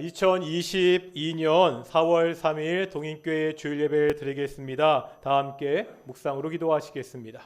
2022년 4월 3일 동인교회 주일 예배를 드리겠습니다. 다 함께 묵상으로 기도하시겠습니다.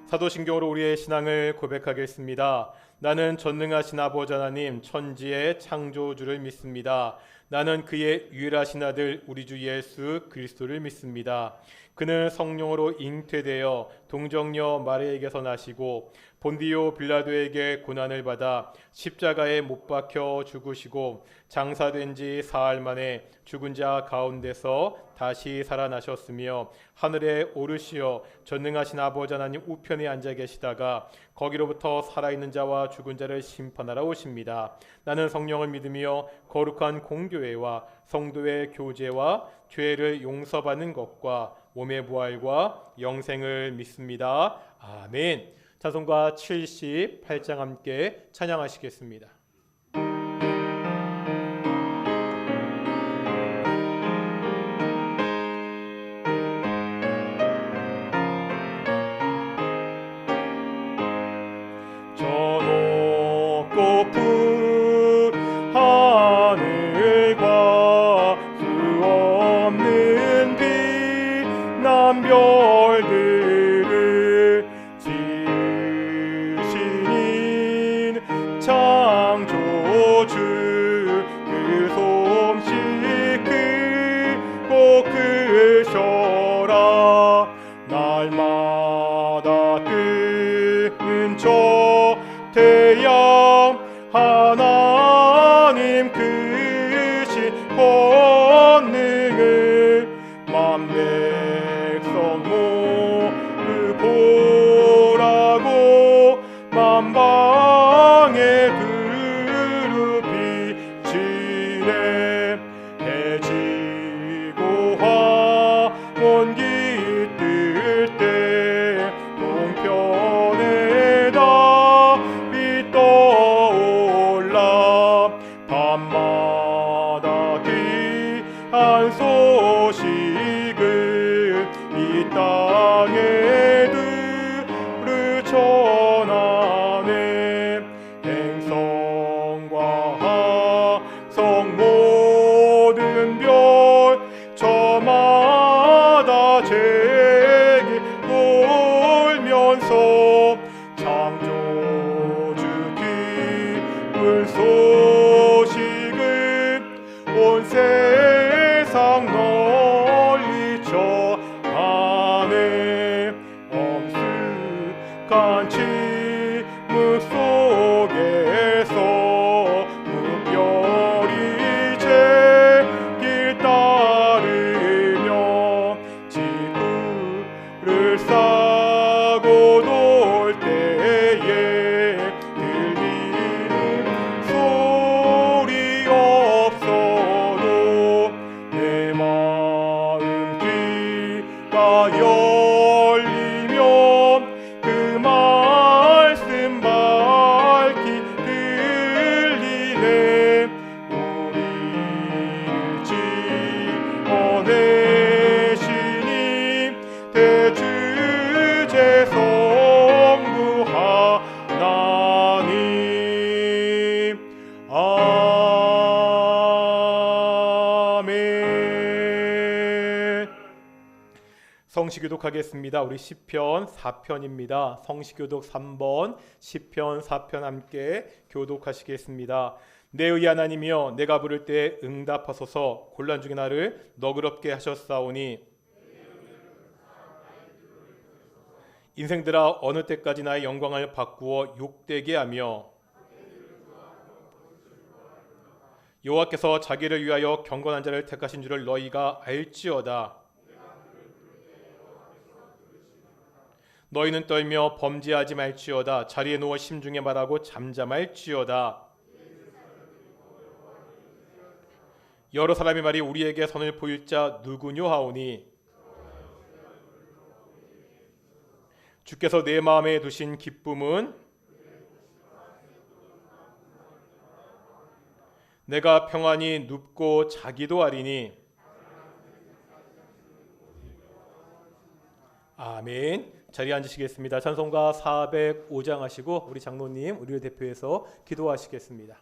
사도신경으로 우리의 신앙을 고백하겠습니다. 나는 전능하신 아버지 하나님 천지의 창조주를 믿습니다. 나는 그의 유일하신 아들 우리 주 예수 그리스도를 믿습니다. 그는 성령으로 잉태되어 동정녀 마리아에게서 나시고 본디오 빌라도에게 고난을 받아 십자가에 못 박혀 죽으시고 장사된 지 사흘 만에 죽은 자 가운데서 다시 살아나셨으며 하늘에 오르시어 전능하신 아버지 하나님 우편에 앉아 계시다가 거기로부터 살아있는 자와 죽은 자를 심판하러 오십니다. 나는 성령을 믿으며 거룩한 공교회와 성도의 교제와 죄를 용서받는 것과 몸의 부활과 영생을 믿습니다. 아멘. 찬송가 78장 함께 찬양하시겠습니다. 저 높고 푸른 하늘과 수 없는 빛난 별들을 지으신 창조주 그 솜씨 크고 크셔라. 날마다 뜨는 저 태양 하나님 크신 권능을 만 백성 모두 보라고 만방에 두루 비치네. 해지고 황혼 깃들 때 동편에 달이 떠올라. 밤마다 귀한 소식을 이 땅에 두루 전하네. 행성과 하성 모든 별 저마다 제게 돌면서 창조주 기쁜 소식을 온 세상 널리 전하네. 엄숙한 침묵 속에서 무별이 제길 따르며 지구를 싸고 돌 때에 들리는 소리 없어도 내 마음 귀가 열리면 그 말씀 밝히 들리네. 우리를 지어내시니 대주제 성부 하나님. 아멘. 성시교독하겠습니다. 우리 시편 4편입니다. 성시교독 3번, 시편 4편 함께 교독하시겠습니다. 내 의 하나님이여 내가 부를 때 응답하소서. 곤란 중에 나를 너그럽게 하셨사오니 인생들아 어느 때까지 나의 영광을 바꾸어 욕되게 하며 여호와께서 자기를 위하여 경건한 자를 택하신 줄을 너희가 알지어다. 너희는 떨며 범죄하지 말지어다. 자리에 누워 심중에 말하고 잠잠할지어다. 여러 사람이 말이 우리에게 선을 보일 자 누구뇨 하오니 주께서 내 마음에 두신 기쁨은 내가 평안히 눕고 자기도 아리니. 아멘. 자리에 앉으시겠습니다. 찬송가 405장 하시고 우리 장로님 우리를 대표해서 기도하시겠습니다.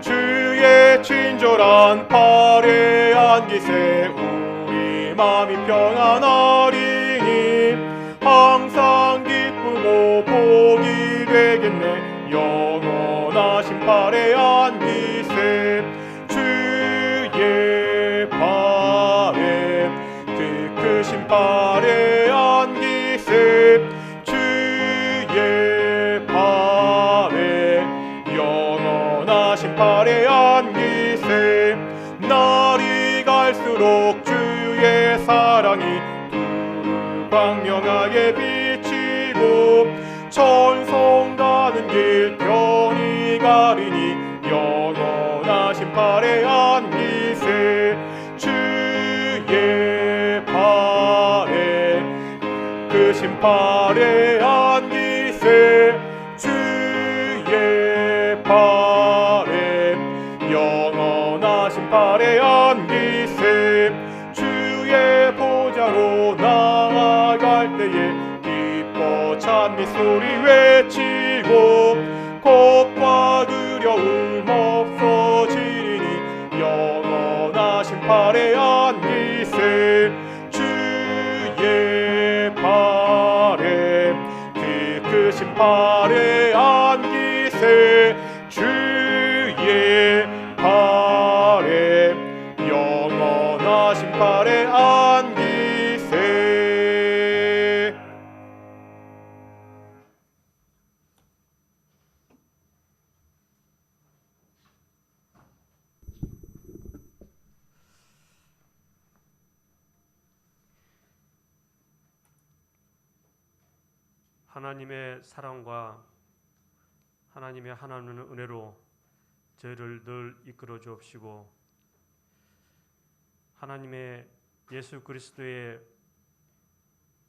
주의 친절한 팔에 안기세 우리 마음이 평안하리니 항상 기쁘고 복이 되겠네. 영원하신 팔에 안기세 주의 팔에 그 크신 팔에 안기세 주의 팔에 영원하신 팔에 안기세. 날이 갈수록 주의 사랑이 광명하게 비치고 천성 가는 길 편히 가리니 영원하신 팔에 안기세 주의 팔에 크신 팔에 안기세 주의 팔에 영원하신 팔에 안기세. 주의 보좌로 나아갈 때에 기뻐 찬미 소리 외치고 겁과 두려움 없어지니 영원하신 팔에 안기세 주의 팔에 그 크신 팔에 안기세 주의 팔에 영원하신 팔에 안기세. 하나님의 사랑과 하나님의 하나님의 은혜로 저희를 늘 이끌어 주옵시고 하나님의 예수 그리스도의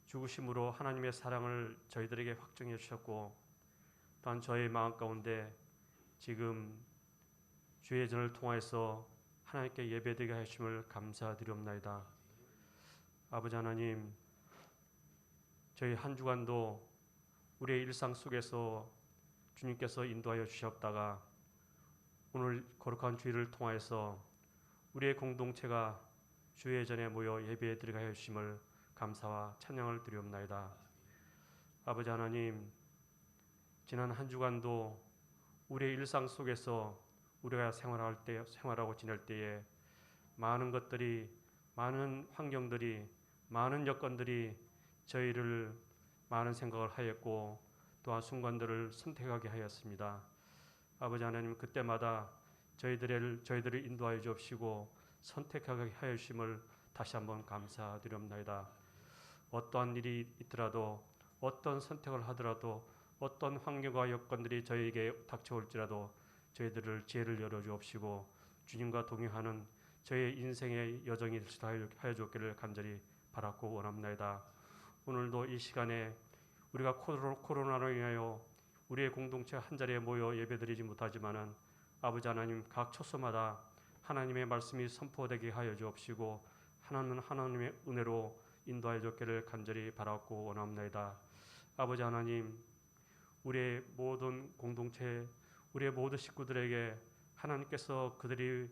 죽으심으로 하나님의 사랑을 저희들에게 확증해 주셨고 또한 저의 마음 가운데 지금 주의 전을 통하여서 하나님께 예배드리게 하심을 감사드리옵나이다. 아버지 하나님, 저희 한 주간도 우리의 일상 속에서 주님께서 인도하여 주셨다가 오늘 거룩한 주일을 통하여서 우리의 공동체가 주의 전에 모여 예배드리게 하여 주심을 감사와 찬양을 드리옵나이다. 아버지 하나님, 지난 한 주간도 우리의 일상 속에서 우리가 생활하고 지낼 때에 많은 것들이, 많은 환경들이, 많은 여건들이 저희를 많은 생각을 하였고 또한 순간들을 선택하게 하였습니다. 아버지 하나님, 그때마다 저희들을 인도하여 주옵시고 선택하게 하여 주심을 다시 한번 감사드립니다. 어떠한 일이 있더라도, 어떤 선택을 하더라도, 어떤 환경과 여건들이 저희에게 닥쳐올지라도 저희들을 지혜를 열어 주옵시고 주님과 동행하는 저희의 인생의 여정이 될 수 하여 주옵기를 간절히 바랐고 원합니다. 오늘도 이 시간에 우리가 코로나로 인하여 우리의 공동체 한 자리에 모여 예배드리지 못하지만은 아버지 하나님, 각 처소마다 하나님의 말씀이 선포되게 하여 주옵시고 하나님의 은혜로 인도하여 주옵기를 간절히 바랐고 원합니다. 아버지 하나님, 우리의 모든 공동체, 우리의 모든 식구들에게 하나님께서 그들이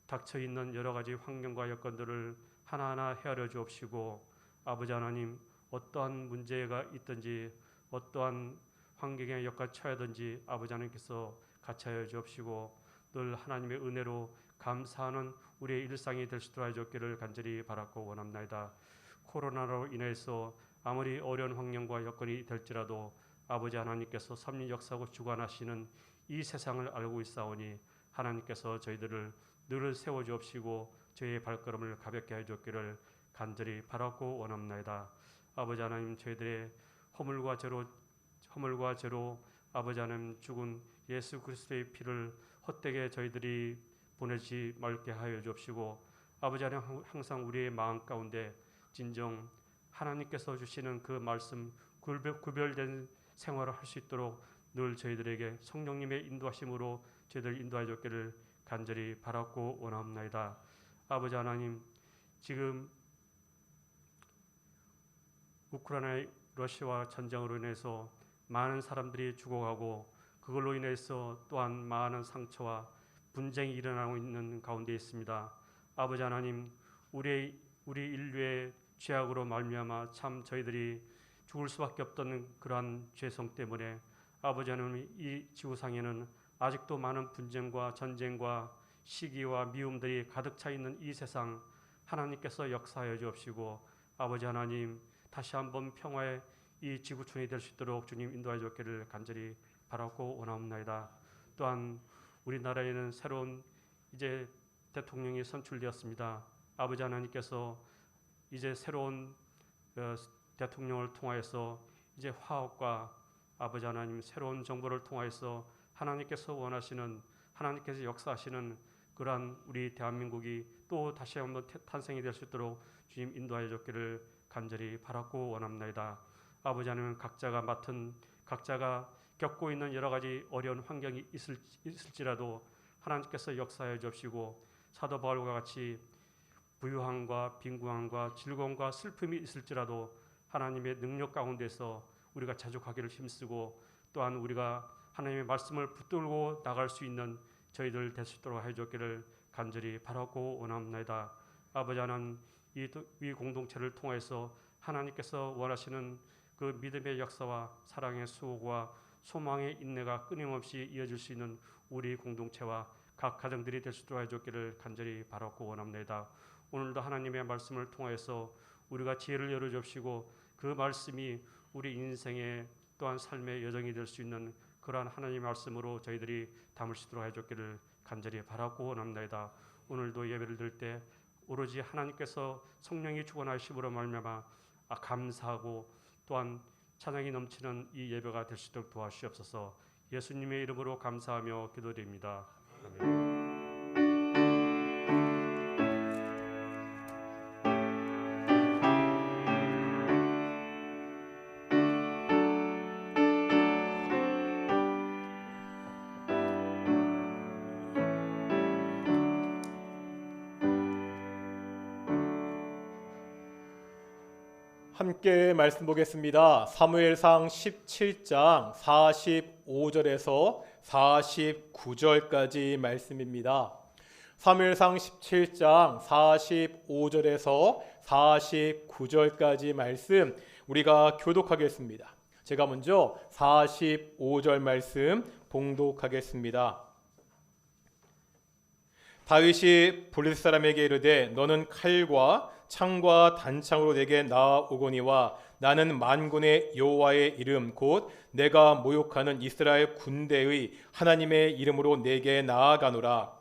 닥쳐 있는 여러 가지 환경과 여건들을 하나하나 헤아려 주옵시고 아버지 하나님, 어떠한 문제가 있든지 어떠한 환경에 처하든지 아버지 하나님께서 같이 하여 주옵시고 늘 하나님의 은혜로 감사하는 우리의 일상이 될 수 있도록 하여 주옵기를 간절히 바랐고 원합니다. 코로나로 인해서 아무리 어려운 환경과 여건이 될지라도 아버지 하나님께서 섭리 역사하고 주관하시는 이 세상을 알고 있사오니 하나님께서 저희들을 늘 세워 주옵시고 저희의 발걸음을 가볍게 해 주옵기를 간절히 바랐고 원합니다. 아버지 하나님, 저희들의 허물과 죄로 아버지 하나님 죽은 예수 그리스도의 피를 헛되게 저희들이 보내지 말게 하여 주옵시고 아버지 하나님, 항상 우리의 마음 가운데 진정 하나님께서 주시는 그 말씀 구별된 생활을 할 수 있도록 늘 저희들에게 성령님의 인도하심으로 저희들 인도하여 줬기를 간절히 바랐고 원합니다. 아버지 하나님, 지금 우크라이나 러시아와 전쟁으로 인해서 많은 사람들이 죽어가고 그걸로 인해서 또한 많은 상처와 분쟁이 일어나고 있는 가운데 있습니다. 아버지 하나님, 우리 인류의 죄악으로 말미암아 참 저희들이 죽을 수밖에 없던 그러한 죄성 때문에 아버지 하나님, 이 지구상에는 아직도 많은 분쟁과 전쟁과 시기와 미움들이 가득 차 있는 이 세상, 하나님께서 역사하여 주옵시고 아버지 하나님, 다시 한번 평화의 이 지구촌이 될 수 있도록 주님 인도하여 주기를 간절히 바라고 원합니다. 또한 우리나라에는 새로운 이제 대통령이 선출되었습니다. 아버지 하나님께서 이제 새로운 대통령을 통하여서 이제 화합과 아버지 하나님 새로운 정부를 통하여서 하나님께서 원하시는, 하나님께서 역사하시는 그러한 우리 대한민국이 또 다시 한번 탄생이 될 수 있도록 주님 인도하여 줬기를 간절히 바라고 원합니다. 아버지 하나님, 각자가 겪고 있는 여러 가지 어려운 환경이 있을지라도 하나님께서 역사하여 주시고 사도 바울과 같이 부유함과 빈궁함과 즐거움과 슬픔이 있을지라도 하나님의 능력 가운데서 우리가 자족하기를 힘쓰고 또한 우리가 하나님의 말씀을 붙들고 나갈 수 있는 저희들 될 수 있도록 해주기를 간절히 바라고 원합니다. 아버지 하나님, 이 공동체를 통해서 하나님께서 원하시는 그 믿음의 역사와 사랑의 수고와 소망의 인내가 끊임없이 이어질 수 있는 우리 공동체와 각 가정들이 될 수 있도록 해주기를 간절히 바라고 원합니다. 오늘도 하나님의 말씀을 통해서 우리가 지혜를 열어 주시고 그 말씀이 우리 인생의 또한 삶의 여정이 될 수 있는 그러한 하나님의 말씀으로 저희들이 담을 수 있도록 해주기를 간절히 바라고 원합니다. 오늘도 예배를 드릴 때 오로지 하나님께서 성령이 주관하심으로 말미암아 감사하고 또한 찬양이 넘치는 이 예배가 될 수 있도록 도와주시옵소서. 예수님의 이름으로 감사하며 기도드립니다. 아멘. 함께 말씀 보겠습니다. 사무엘상 17장 45절에서 49절까지 말씀입니다. 사무엘상 17장 45절에서 49절까지 말씀 우리가 교독하겠습니다. 제가 먼저 45절 말씀 봉독하겠습니다. 다윗이 블레셋 사람에게 이르되 너는 칼과 창과 단창으로 내게 나아오거니와 나는 만군의 여호와의 이름 곧 내가 모욕하는 이스라엘 군대의 하나님의 이름으로 내게 나아가노라.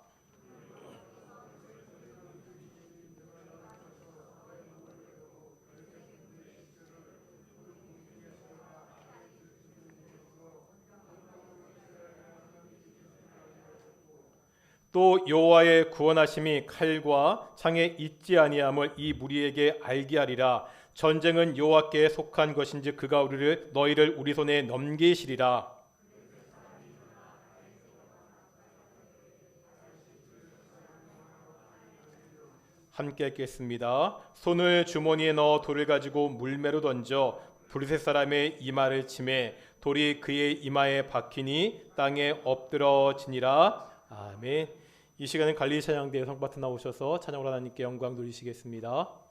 또 여호와의 구원하심이 칼과 창에 있지 아니함을 이 무리에게 알게 하리라. 전쟁은 여호와께 속한 것인지 그가 너희를 우리 손에 넘기시리라. 함께 읽겠습니다. 손을 주머니에 넣어 돌을 가지고 물매로 던져 블레셋 사람의 이마를 치매 돌이 그의 이마에 박히니 땅에 엎드러지니라. 아멘. 이 시간은 갈릴리 찬양대회 성파트 나오셔서 찬양으로 하나님께 영광 돌리시겠습니다.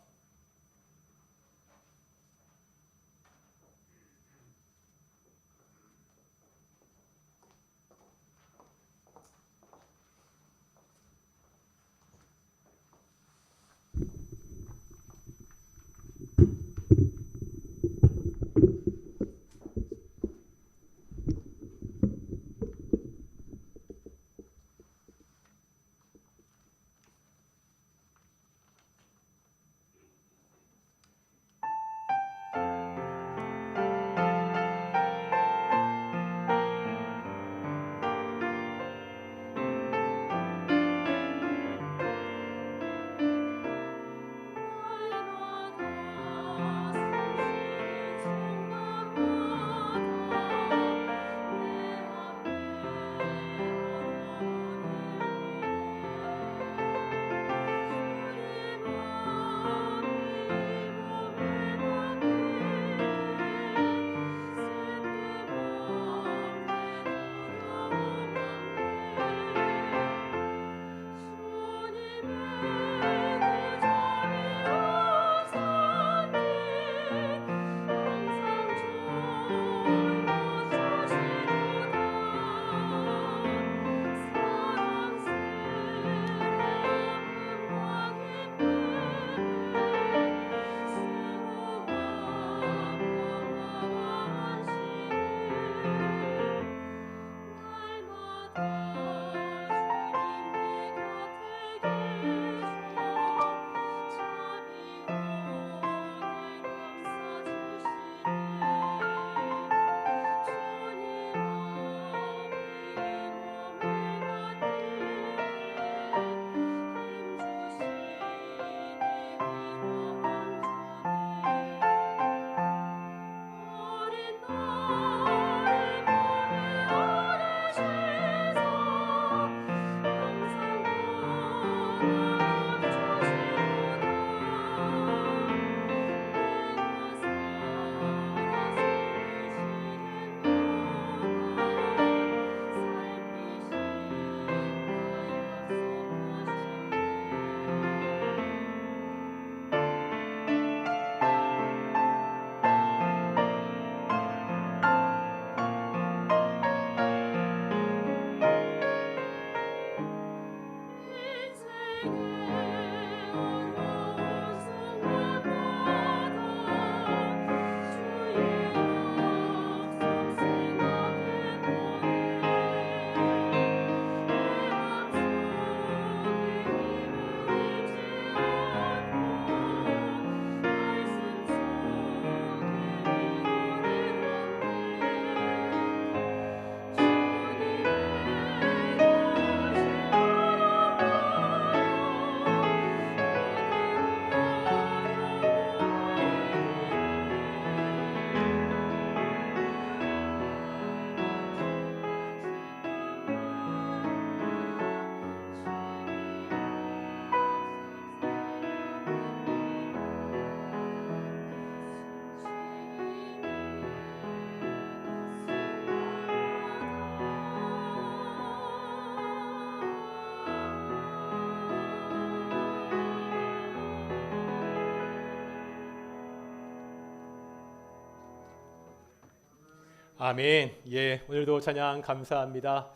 아멘. 예, 오늘도 찬양 감사합니다.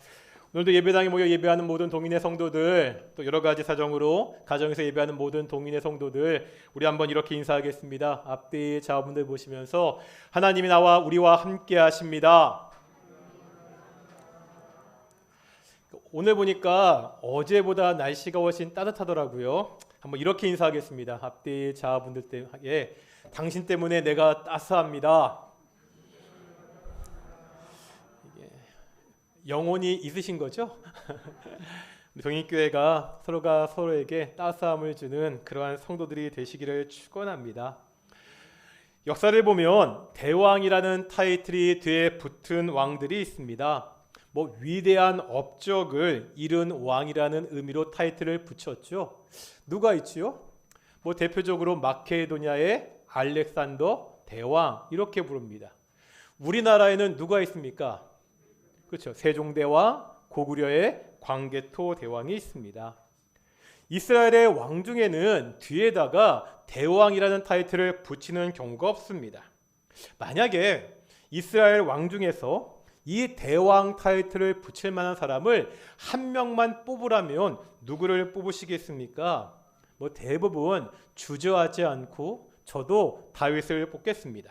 오늘도 예배당에 모여 예배하는 모든 동인의 성도들, 또 여러 가지 사정으로 가정에서 예배하는 모든 동인의 성도들, 우리 한번 이렇게 인사하겠습니다. 앞뒤 자분들 보시면서 하나님이 나와 우리와 함께 하십니다. 오늘 보니까 어제보다 날씨가 훨씬 따뜻하더라고요. 한번 이렇게 인사하겠습니다. 앞뒤 자분들 때문에 당신 때문에 내가 따스합니다. 영혼이 있으신 거죠? 동인교회가 서로가 서로에게 따스함을 주는 그러한 성도들이 되시기를 축원합니다. 역사를 보면 대왕이라는 타이틀이 뒤에 붙은 왕들이 있습니다. 위대한 업적을 이룬 왕이라는 의미로 타이틀을 붙였죠. 누가 있지요? 대표적으로 마케도니아의 알렉산더 대왕 이렇게 부릅니다. 우리나라에는 누가 있습니까? 그렇죠. 세종대왕, 고구려의 광개토 대왕이 있습니다. 이스라엘의 왕 중에는 뒤에다가 대왕이라는 타이틀을 붙이는 경우가 없습니다. 만약에 이스라엘 왕 중에서 이 대왕 타이틀을 붙일 만한 사람을 한 명만 뽑으라면 누구를 뽑으시겠습니까? 대부분 주저하지 않고 저도 다윗을 뽑겠습니다.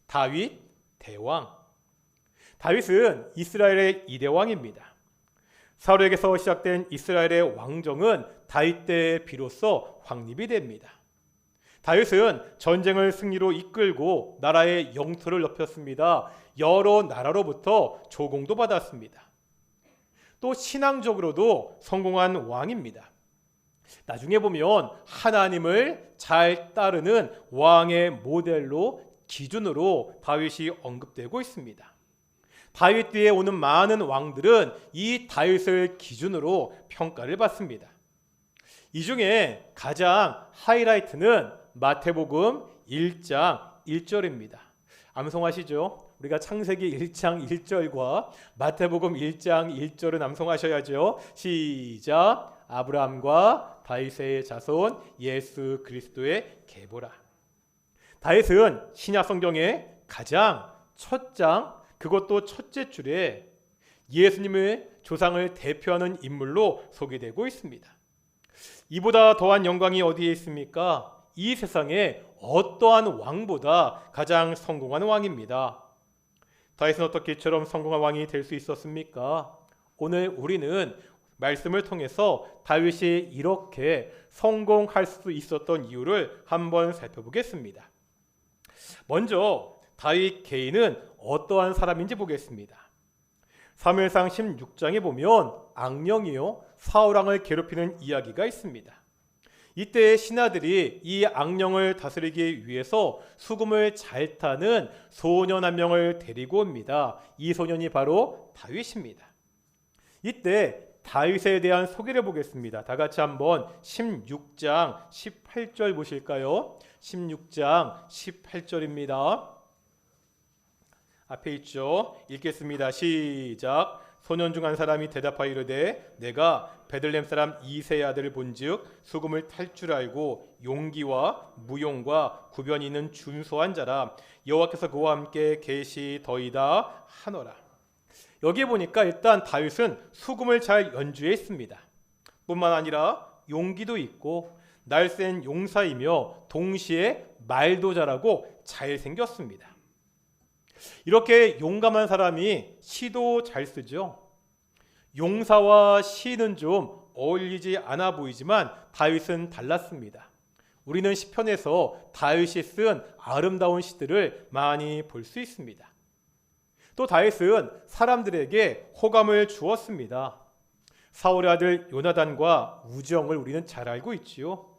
다윗 대왕. 다윗은 이스라엘의 2대 왕입니다. 사울에게서 시작된 이스라엘의 왕정은 다윗 때에 비로소 확립이 됩니다. 다윗은 전쟁을 승리로 이끌고 나라의 영토를 넓혔습니다. 여러 나라로부터 조공도 받았습니다. 또 신앙적으로도 성공한 왕입니다. 나중에 보면 하나님을 잘 따르는 왕의 모델로 기준으로 다윗이 언급되고 있습니다. 다윗 뒤에 오는 많은 왕들은 이 다윗을 기준으로 평가를 받습니다. 이 중에 가장 하이라이트는 마태복음 1장 1절입니다. 암송하시죠? 우리가 창세기 1장 1절과 마태복음 1장 1절은 암송하셔야죠. 시작. 아브라함과 다윗의 자손 예수 그리스도의 계보라. 다윗은 신약 성경의 가장 첫 장, 그것도 첫째 줄에 예수님의 조상을 대표하는 인물로 소개되고 있습니다. 이보다 더한 영광이 어디에 있습니까? 이 세상에 어떠한 왕보다 가장 성공한 왕입니다. 다윗은 어떻게 이처럼 성공한 왕이 될 수 있었습니까? 오늘 우리는 말씀을 통해서 다윗이 이렇게 성공할 수 있었던 이유를 한번 살펴보겠습니다. 먼저 다윗 개인은 어떠한 사람인지 보겠습니다. 사무엘상 16장에 보면 악령이요 사울왕을 괴롭히는 이야기가 있습니다. 이때 신하들이 이 악령을 다스리기 위해서 수금을 잘 타는 소년 한 명을 데리고 옵니다. 이 소년이 바로 다윗입니다. 이때 다윗에 대한 소개를 보겠습니다. 다 같이 한번 16장 18절 보실까요? 16장 18절입니다. 앞에 있죠. 읽겠습니다. 시작. 소년 중 한 사람이 대답하여 이르되 내가 베들레헴 사람 이새의 아들을 본즉 수금을 탈 줄 알고 용기와 무용과 구변이 있는 준수한 자라. 여호와께서 그와 함께 계시더이다 하노라. 여기 보니까 일단 다윗은 수금을 잘 연주했습니다. 뿐만 아니라 용기도 있고 날쌘 용사이며 동시에 말도 잘하고 잘생겼습니다. 이렇게 용감한 사람이 시도 잘 쓰죠. 용사와 시는 좀 어울리지 않아 보이지만 다윗은 달랐습니다. 우리는 시편에서 다윗이 쓴 아름다운 시들을 많이 볼 수 있습니다. 또 다윗은 사람들에게 호감을 주었습니다. 사울의 아들 요나단과 우정을 우리는 잘 알고 있지요.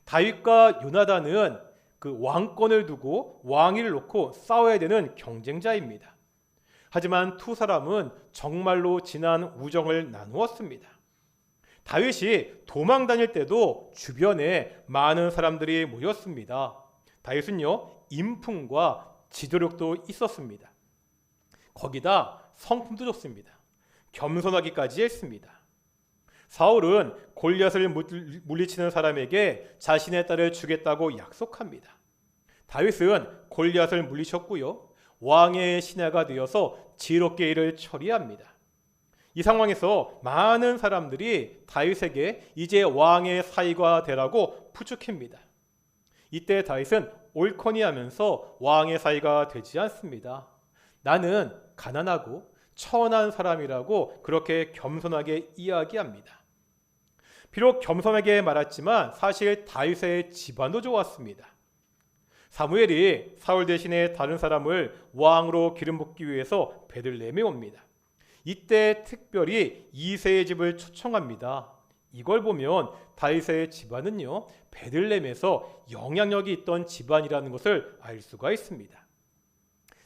다윗과 요나단은 그 왕권을 두고 왕위를 놓고 싸워야 되는 경쟁자입니다. 하지만 두 사람은 정말로 진한 우정을 나누었습니다. 다윗이 도망 다닐 때도 주변에 많은 사람들이 모였습니다. 다윗은요 인품과 지도력도 있었습니다. 거기다 성품도 좋습니다. 겸손하기까지 했습니다. 사울은 골리앗을 물리치는 사람에게 자신의 딸을 주겠다고 약속합니다. 다윗은 골리앗을 물리쳤고요. 왕의 신하가 되어서 지혜롭게 일을 처리합니다. 이 상황에서 많은 사람들이 다윗에게 이제 왕의 사위가 되라고 부축합니다. 이때 다윗은 옳거니 하면서 왕의 사위가 되지 않습니다. 나는 가난하고 천한 사람이라고 그렇게 겸손하게 이야기합니다. 비록 겸손하게 말했지만 사실 다윗의 집안도 좋았습니다. 사무엘이 사울 대신에 다른 사람을 왕으로 기름 붓기 위해서 베들레헴에 옵니다. 이때 특별히 이새의 집을 초청합니다. 이걸 보면 다윗의 집안은요, 베들레헴에서 영향력이 있던 집안이라는 것을 알 수가 있습니다.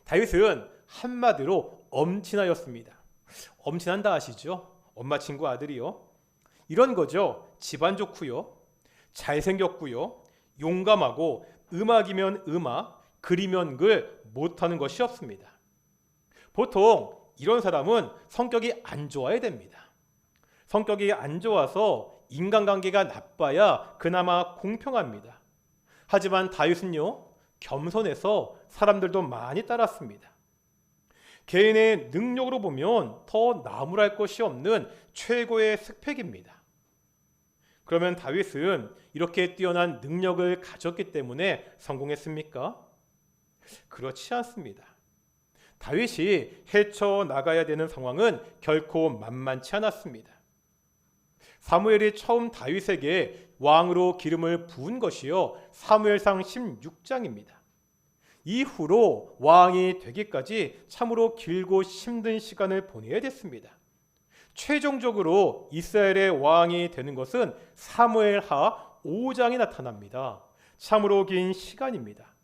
다윗은 한마디로 엄친아였습니다. 엄친한다 아시죠? 엄마 친구 아들이요. 이런 거죠. 집안 좋고요, 잘생겼고요, 용감하고 음악이면 음악, 글이면 글 못하는 것이 없습니다. 보통 이런 사람은 성격이 안 좋아야 됩니다. 성격이 안 좋아서 인간관계가 나빠야 그나마 공평합니다. 하지만 다윗은요, 겸손해서 사람들도 많이 따랐습니다. 개인의 능력으로 보면 더 나무랄 것이 없는 최고의 스펙입니다. 그러면 다윗은 이렇게 뛰어난 능력을 가졌기 때문에 성공했습니까? 그렇지 않습니다. 다윗이 헤쳐나가야 되는 상황은 결코 만만치 않았습니다. 사무엘이 처음 다윗에게 왕으로 기름을 부은 것이요, 사무엘상 16장입니다. 이후로 왕이 되기까지 참으로 길고 힘든 시간을 보내야 됐습니다. 최종적으로 이스라엘의 왕이 되는 것은 사무엘하 5장에 나타납니다. 참으로 긴 시간입니다.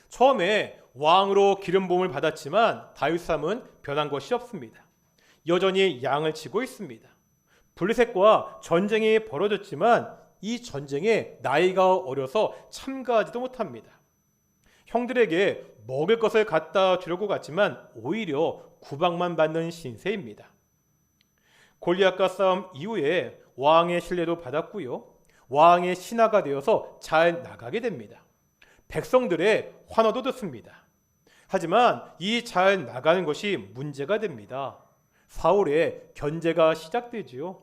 처음에 왕으로 기름 부음을 받았지만 다윗 삶은 변한 것이 없습니다. 여전히 양을 치고 있습니다. 블레셋과 전쟁이 벌어졌지만 이 전쟁에 나이가 어려서 참가하지도 못합니다. 형들에게 먹을 것을 갖다 주려고 갔지만 오히려 구박만 받는 신세입니다. 골리앗과 싸움 이후에 왕의 신뢰도 받았고요, 왕의 신하가 되어서 잘 나가게 됩니다. 백성들의 환호도 듣습니다. 하지만 이 잘 나가는 것이 문제가 됩니다. 사울의 견제가 시작되지요.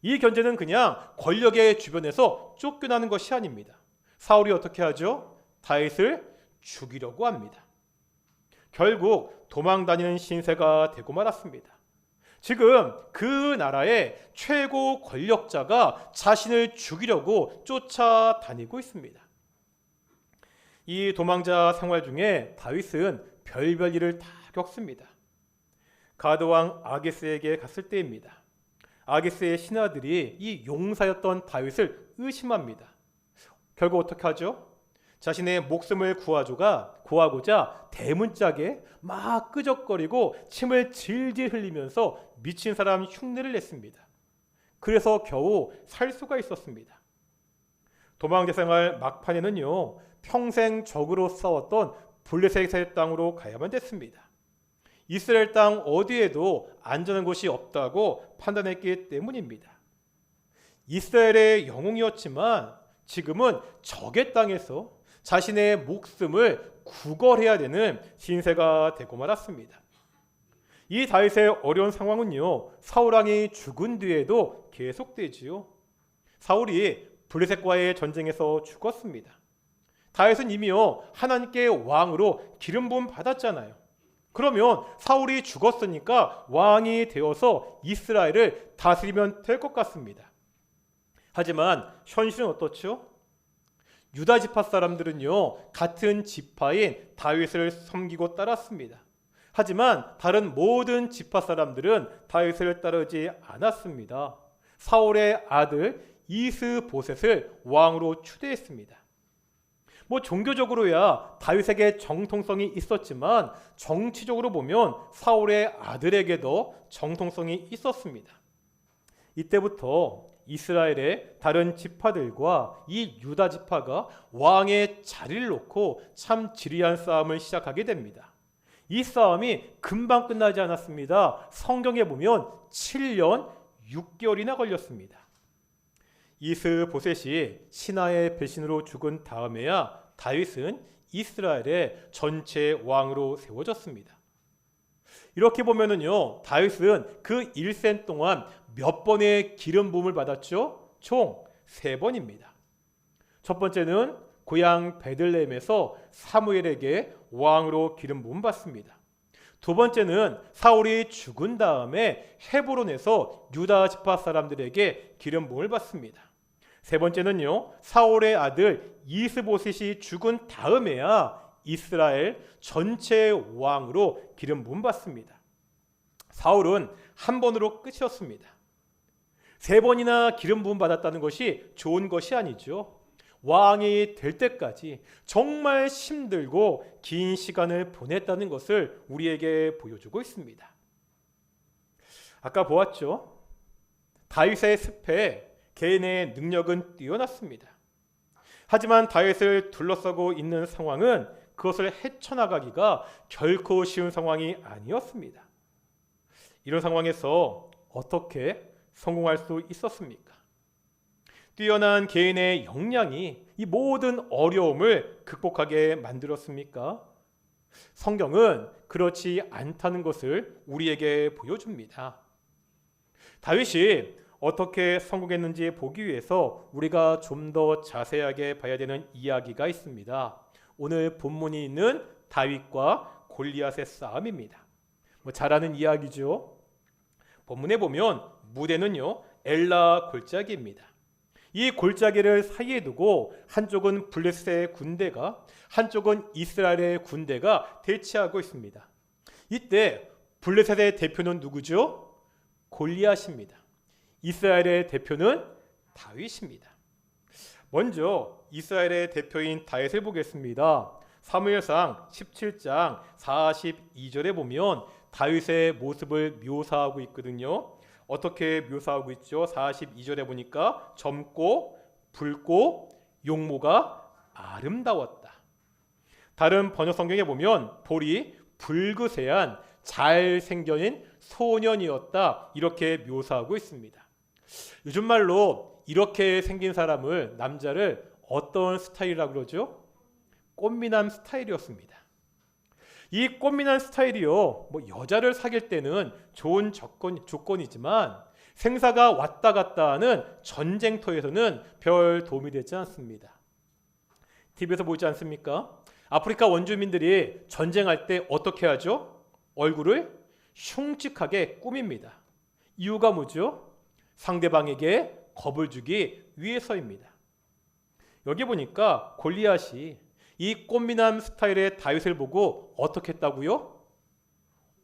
이 견제는 그냥 권력의 주변에서 쫓겨나는 것이 아닙니다. 사울이 어떻게 하죠? 다윗을 죽이려고 합니다. 결국 도망다니는 신세가 되고 말았습니다. 지금 그 나라의 최고 권력자가 자신을 죽이려고 쫓아다니고 있습니다. 이 도망자 생활 중에 다윗은 별별 일을 다 겪습니다. 가드왕 아기스에게 갔을 때입니다. 아기스의 신하들이 이 용사였던 다윗을 의심합니다. 결국 어떻게 하죠? 자신의 목숨을 구하고자 대문짝에 막 끄적거리고 침을 질질 흘리면서 미친 사람 흉내를 냈습니다. 그래서 겨우 살 수가 있었습니다. 도망자 생활 막판에는요, 평생 적으로 싸웠던 블레셋의 땅으로 가야만 됐습니다. 이스라엘 땅 어디에도 안전한 곳이 없다고 판단했기 때문입니다. 이스라엘의 영웅이었지만 지금은 적의 땅에서 자신의 목숨을 구걸해야 되는 신세가 되고 말았습니다. 이 다윗의 어려운 상황은요, 사울 왕이 죽은 뒤에도 계속되지요. 사울이 블레셋과의 전쟁에서 죽었습니다. 다윗은 이미요, 하나님께 왕으로 기름 부음 받았잖아요. 그러면 사울이 죽었으니까 왕이 되어서 이스라엘을 다스리면 될 것 같습니다. 하지만 현실은 어떻죠? 유다 지파 사람들은요, 같은 지파인 다윗을 섬기고 따랐습니다. 하지만 다른 모든 지파 사람들은 다윗을 따르지 않았습니다. 사울의 아들 이스보셋을 왕으로 추대했습니다. 종교적으로야 다윗에게 정통성이 있었지만 정치적으로 보면 사울의 아들에게도 정통성이 있었습니다. 이때부터 이스라엘의 다른 지파들과 이 유다 지파가 왕의 자리를 놓고 참 지리한 싸움을 시작하게 됩니다. 이 싸움이 금방 끝나지 않았습니다. 성경에 보면 7년 6개월이나 걸렸습니다. 이스보셋이 신하의 배신으로 죽은 다음에야 다윗은 이스라엘의 전체 왕으로 세워졌습니다. 이렇게 보면은요, 다윗은 그 일생 동안 몇 번의 기름 부음을 받았죠? 총 3번입니다. 첫 번째는 고향 베들레헴에서 사무엘에게 왕으로 기름 부음 받습니다. 두 번째는 사울이 죽은 다음에 헤브론에서 유다 지파 사람들에게 기름 부음을 받습니다. 세 번째는요, 사울의 아들 이스보셋이 죽은 다음에야 이스라엘 전체 왕으로 기름 부음 받습니다. 사울은 한 번으로 끝이었습니다. 3번이나 기름 부음 받았다는 것이 좋은 것이 아니죠. 왕이 될 때까지 정말 힘들고 긴 시간을 보냈다는 것을 우리에게 보여주고 있습니다. 아까 보았죠? 다윗의 습에 개인의 능력은 뛰어났습니다. 하지만 다윗을 둘러싸고 있는 상황은 그것을 헤쳐나가기가 결코 쉬운 상황이 아니었습니다. 이런 상황에서 어떻게 성공할 수 있었습니까? 뛰어난 개인의 역량이 이 모든 어려움을 극복하게 만들었습니까? 성경은 그렇지 않다는 것을 우리에게 보여줍니다. 다윗이 어떻게 성공했는지 보기 위해서 우리가 좀 더 자세하게 봐야 되는 이야기가 있습니다. 오늘 본문이 있는 다윗과 골리앗의 싸움입니다. 잘 아는 이야기죠. 본문에 보면 무대는요, 엘라 골짜기입니다. 이 골짜기를 사이에 두고 한쪽은 블레셋의 군대가, 한쪽은 이스라엘의 군대가 대치하고 있습니다. 이때 블레셋의 대표는 누구죠? 골리앗입니다. 이스라엘의 대표는 다윗입니다. 먼저 이스라엘의 대표인 다윗을 보겠습니다. 사무엘상 17장 42절에 보면 다윗의 모습을 묘사하고 있거든요. 어떻게 묘사하고 있죠? 42절에 보니까 젊고 붉고 용모가 아름다웠다. 다른 번역 성경에 보면 볼이 붉으세한 잘생겨진 소년이었다. 이렇게 묘사하고 있습니다. 요즘 말로 이렇게 생긴 사람을, 남자를 어떤 스타일이라고 그러죠? 꽃미남 스타일이었습니다. 이 꽃미남 스타일이요, 여자를 사귈 때는 좋은 조건이지만 생사가 왔다 갔다 하는 전쟁터에서는 별 도움이 되지 않습니다. TV에서 보지 않습니까? 아프리카 원주민들이 전쟁할 때 어떻게 하죠? 얼굴을 흉측하게 꾸밉니다. 이유가 뭐죠? 상대방에게 겁을 주기 위해서입니다. 여기 보니까 골리앗이 이 꽃미남 스타일의 다윗을 보고 어떻게 했다고요?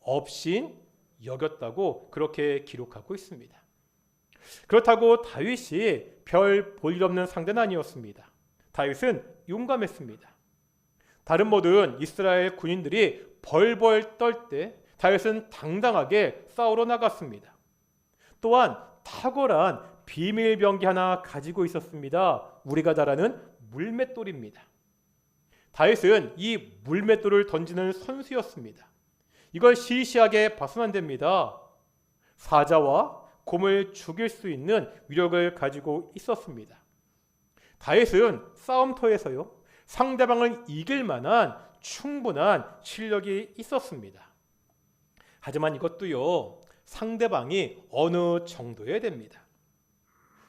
업신 여겼다고 그렇게 기록하고 있습니다. 그렇다고 다윗이 별 볼일 없는 상대는 아니었습니다. 다윗은 용감했습니다. 다른 모든 이스라엘 군인들이 벌벌 떨 때 다윗은 당당하게 싸우러 나갔습니다. 또한 탁월한 비밀병기 하나 가지고 있었습니다. 우리가 잘 아는 물맷돌입니다. 다윗은 이 물맷돌을 던지는 선수였습니다. 이걸 시시하게 봐서는 안 됩니다. 사자와 곰을 죽일 수 있는 위력을 가지고 있었습니다. 다윗은 싸움터에서요, 상대방을 이길 만한 충분한 실력이 있었습니다. 하지만 이것도요, 상대방이 어느 정도여야 됩니다.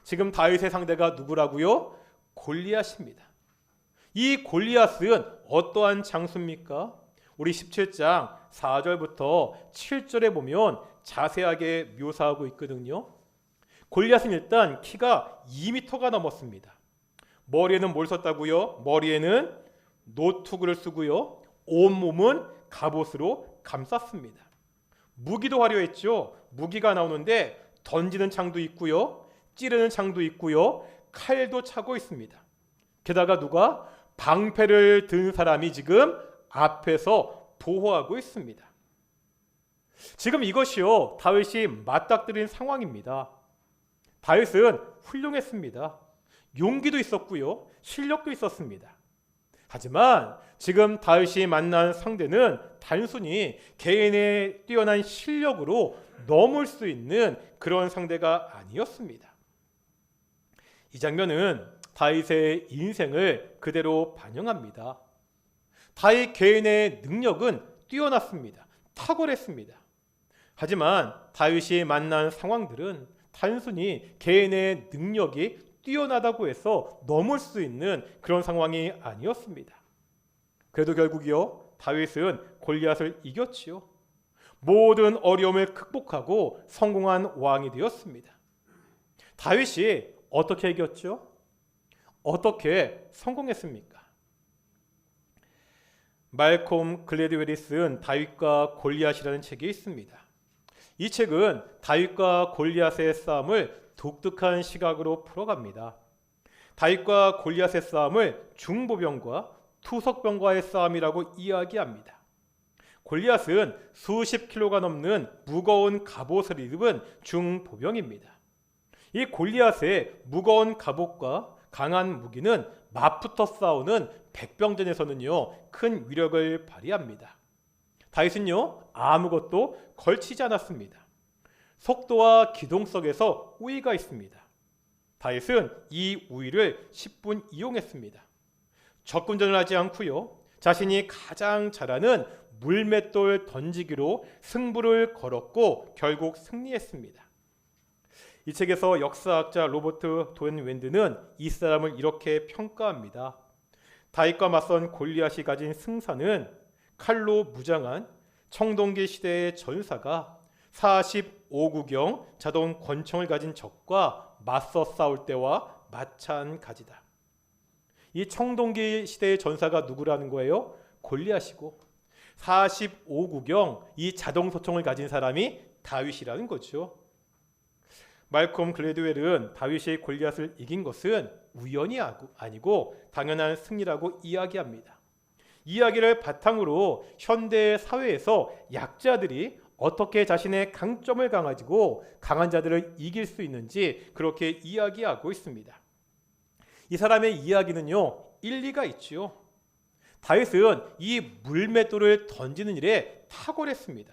지금 다윗의 상대가 누구라고요? 골리앗입니다. 이 골리앗은 어떠한 장수입니까? 우리 17장 4절부터 7절에 보면 자세하게 묘사하고 있거든요. 골리앗은 일단 키가 2m가 넘었습니다. 머리에는 뭘 썼다고요? 머리에는 노투구를 쓰고요. 온몸은 갑옷으로 감쌌습니다. 무기도 화려했죠. 무기가 나오는데 던지는 창도 있고요. 찌르는 창도 있고요. 칼도 차고 있습니다. 게다가 누가? 방패를 든 사람이 지금 앞에서 보호하고 있습니다. 지금 이것이요, 다윗이 맞닥뜨린 상황입니다. 다윗은 훌륭했습니다. 용기도 있었고요, 실력도 있었습니다. 하지만 지금 다윗이 만난 상대는 단순히 개인의 뛰어난 실력으로 넘을 수 있는 그런 상대가 아니었습니다. 이 장면은 다윗의 인생을 그대로 반영합니다. 다윗 개인의 능력은 뛰어났습니다. 탁월했습니다. 하지만 다윗이 만난 상황들은 단순히 개인의 능력이 뛰어나다고 해서 넘을 수 있는 그런 상황이 아니었습니다. 그래도 결국이요, 다윗은 골리앗을 이겼지요. 모든 어려움을 극복하고 성공한 왕이 되었습니다. 다윗이 어떻게 이겼죠? 어떻게 성공했습니까? 말콤 글래드웰이 쓴 다윗과 골리앗이라는 책이 있습니다. 이 책은 다윗과 골리앗의 싸움을 독특한 시각으로 풀어갑니다. 다윗과 골리앗의 싸움을 중보병과 투석병과의 싸움이라고 이야기합니다. 골리앗은 수십 킬로가 넘는 무거운 갑옷을 입은 중보병입니다. 이 골리앗의 무거운 갑옷과 강한 무기는 맞붙어 싸우는 백병전에서는요, 큰 위력을 발휘합니다. 다윗은요, 아무것도 걸치지 않았습니다. 속도와 기동성에서 우위가 있습니다. 다윗은 이 우위를 10분 이용했습니다. 적군전을 하지 않고요, 자신이 가장 잘하는 물맷돌 던지기로 승부를 걸었고 결국 승리했습니다. 이 책에서 역사학자 로버트 도엔 웬드는 이 사람을 이렇게 평가합니다. 다윗과 맞선 골리앗이 가진 승산은 칼로 무장한 청동기 시대의 전사가 45구경 자동 권총을 가진 적과 맞서 싸울 때와 마찬가지다. 이 청동기 시대의 전사가 누구라는 거예요? 골리앗이고 45구경 이 자동 소총을 가진 사람이 다윗이라는 거죠. 말콤 글래드웰은 다윗이 골리앗을 이긴 것은 우연이 아니고 당연한 승리라고 이야기합니다. 이야기를 바탕으로 현대 사회에서 약자들이 어떻게 자신의 강점을 가지고 강한 자들을 이길 수 있는지 그렇게 이야기하고 있습니다. 이 사람의 이야기는요, 일리가 있지요. 다윗은 이 물맷돌을 던지는 일에 탁월했습니다.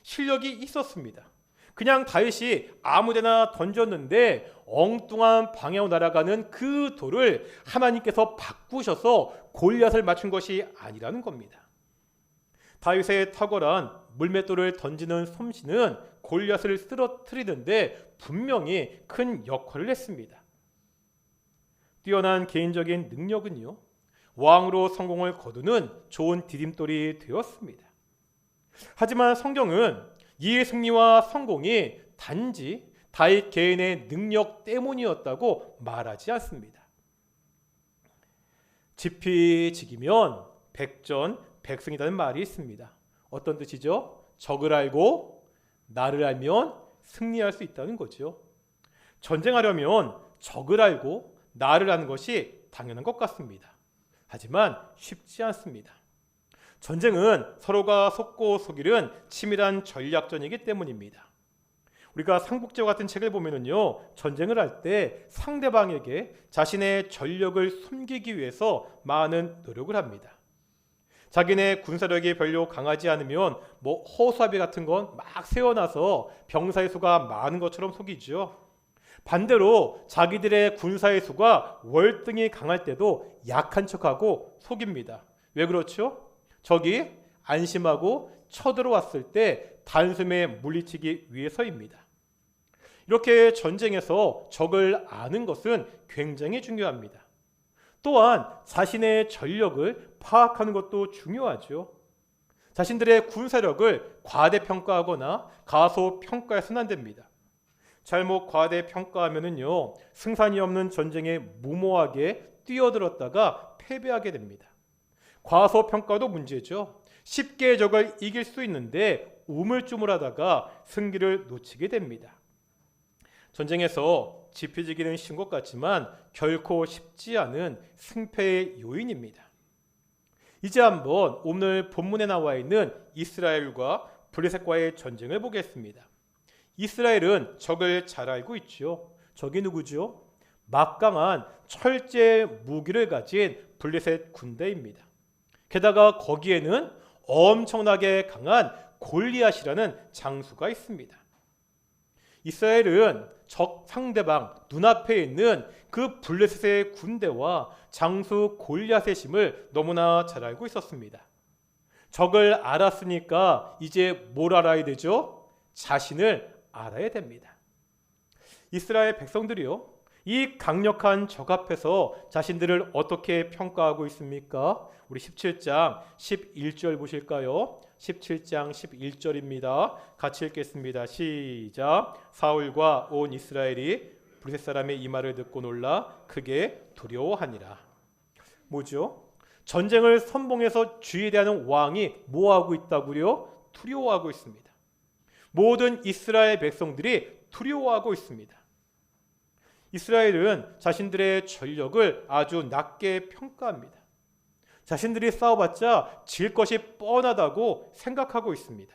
실력이 있었습니다. 그냥 다윗이 아무데나 던졌는데 엉뚱한 방향으로 날아가는 그 돌을 하나님께서 바꾸셔서 골리앗을 맞춘 것이 아니라는 겁니다. 다윗의 탁월한 물맷돌을 던지는 솜씨는 골리앗을 쓰러뜨리는데 분명히 큰 역할을 했습니다. 뛰어난 개인적인 능력은요, 왕으로 성공을 거두는 좋은 디딤돌이 되었습니다. 하지만 성경은 이 승리와 성공이 단지 다윗 개인의 능력 때문이었다고 말하지 않습니다. 지피지기면 백전백승이라는 말이 있습니다. 어떤 뜻이죠? 적을 알고 나를 알면 승리할 수 있다는 거죠. 전쟁하려면 적을 알고 나를 아는 것이 당연한 것 같습니다. 하지만 쉽지 않습니다. 전쟁은 서로가 속고 속이는 치밀한 전략전이기 때문입니다. 우리가 삼국지와 같은 책을 보면은요, 전쟁을 할 때 상대방에게 자신의 전력을 숨기기 위해서 많은 노력을 합니다. 자기네 군사력이 별로 강하지 않으면 허수아비 같은 건 막 세워놔서 병사의 수가 많은 것처럼 속이죠. 반대로 자기들의 군사의 수가 월등히 강할 때도 약한 척하고 속입니다. 왜 그렇죠? 적이 안심하고 쳐들어왔을 때 단숨에 물리치기 위해서입니다. 이렇게 전쟁에서 적을 아는 것은 굉장히 중요합니다. 또한 자신의 전력을 파악하는 것도 중요하죠. 자신들의 군사력을 과대평가하거나 가소평가해서는 안 됩니다. 잘못 과대평가하면은요, 승산이 없는 전쟁에 무모하게 뛰어들었다가 패배하게 됩니다. 과소평가도 문제죠. 쉽게 적을 이길 수 있는데 우물쭈물하다가 승기를 놓치게 됩니다. 전쟁에서 지피지기는 쉬운 것 같지만 결코 쉽지 않은 승패의 요인입니다. 이제 한번 오늘 본문에 나와 있는 이스라엘과 블레셋과의 전쟁을 보겠습니다. 이스라엘은 적을 잘 알고 있죠. 적이 누구죠? 막강한 철제 무기를 가진 블레셋 군대입니다. 게다가 거기에는 엄청나게 강한 골리앗이라는 장수가 있습니다. 이스라엘은 적 상대방 눈앞에 있는 그 블레셋의 군대와 장수 골리앗의 힘을 너무나 잘 알고 있었습니다. 적을 알았으니까 이제 뭘 알아야 되죠? 자신을 알아야 됩니다. 이스라엘 백성들이요, 이 강력한 적 앞에서 자신들을 어떻게 평가하고 있습니까? 우리 17장 11절 보실까요? 17장 11절입니다. 같이 읽겠습니다. 시작. 사울과 온 이스라엘이 블레셋 사람의 이 말을 듣고 놀라 크게 두려워하니라. 뭐죠? 전쟁을 선봉해서 주의대하는 왕이 뭐하고 있다고요? 두려워하고 있습니다. 모든 이스라엘 백성들이 두려워하고 있습니다. 이스라엘은 자신들의 전력을 아주 낮게 평가합니다. 자신들이 싸워봤자 질 것이 뻔하다고 생각하고 있습니다.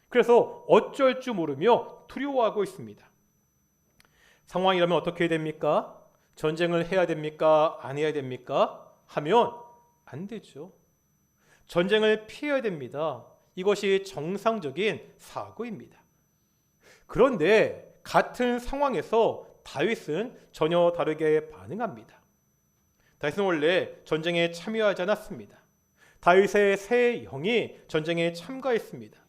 그래서 어쩔 줄 모르며 두려워하고 있습니다. 상황이라면 어떻게 됩니까? 전쟁을 해야 됩니까? 안 해야 됩니까? 하면 안 되죠. 전쟁을 피해야 됩니다. 이것이 정상적인 사고입니다. 그런데 같은 상황에서 다윗은 전혀 다르게 반응합니다. 다윗은 원래 전쟁에 참여하지 않았습니다. 다윗의 세 형이 전쟁에 참가했습니다.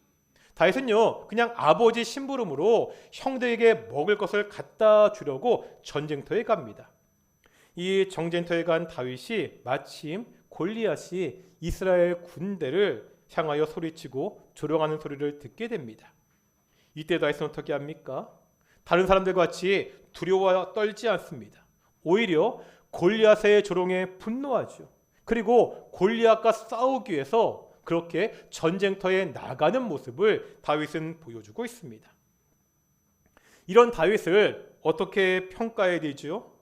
다윗은요, 그냥 아버지 심부름으로 형들에게 먹을 것을 갖다 주려고 전쟁터에 갑니다. 이 전쟁터에 간 다윗이 마침 골리앗이 이스라엘 군대를 향하여 소리치고 조롱하는 소리를 듣게 됩니다. 이때 다윗은 어떻게 합니까? 다른 사람들과 같이 두려워 떨지 않습니다. 오히려 골리앗의 조롱에 분노하죠. 그리고 골리앗과 싸우기 위해서 그렇게 전쟁터에 나가는 모습을 다윗은 보여주고 있습니다. 이런 다윗을 어떻게 평가해야 되죠?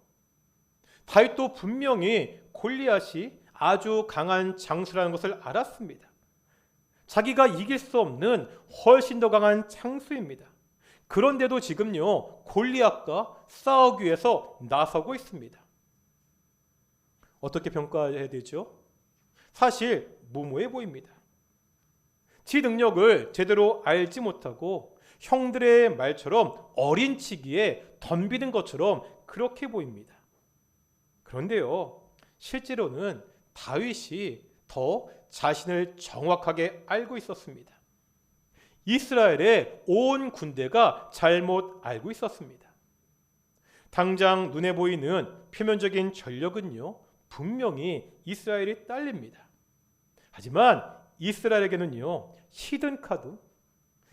다윗도 분명히 골리앗이 아주 강한 장수라는 것을 알았습니다. 자기가 이길 수 없는 훨씬 더 강한 장수입니다. 그런데도 지금요, 골리앗과 싸우기 위해서 나서고 있습니다. 어떻게 평가해야 되죠? 사실 무모해 보입니다. 지 능력을 제대로 알지 못하고 형들의 말처럼 어린 치기에 덤비는 것처럼 그렇게 보입니다. 그런데요, 실제로는 다윗이 더 자신을 정확하게 알고 있었습니다. 이스라엘의 온 군대가 잘못 알고 있었습니다. 당장 눈에 보이는 표면적인 전력은요, 분명히 이스라엘이 딸립니다. 하지만 이스라엘에게는요, 히든 카드,